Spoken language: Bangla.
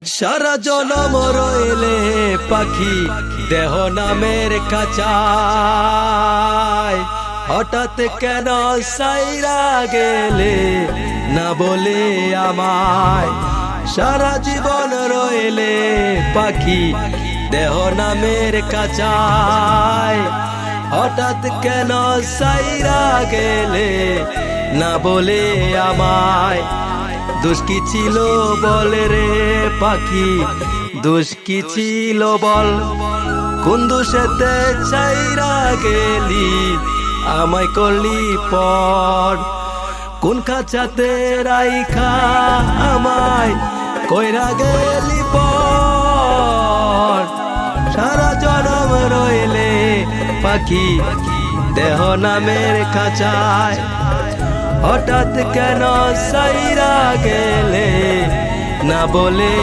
সারা জনম রইলে পাখি দেহ নামের খাঁচায়, হঠাৎ কেন সাইরা গেলে না বলে আমায়। সারা জীবন রইলে পাখি দেহ নামের খাঁচায়, হঠাৎ কেন সাইরা গেলে না বলে আমায়। দোষ কি ছিল বল রে পাখি, দোষ কি ছিল বল? কোন দোষেতে চাইরা গেলি আমায় করলি পর? কোন খাঁচাতে রাইখা আমায় কইরা গেলি পর? সারা জনম রইলে পাখি দেহ নামের খাঁচায়, হঠাৎ কেন সাইরা গেলে না বলে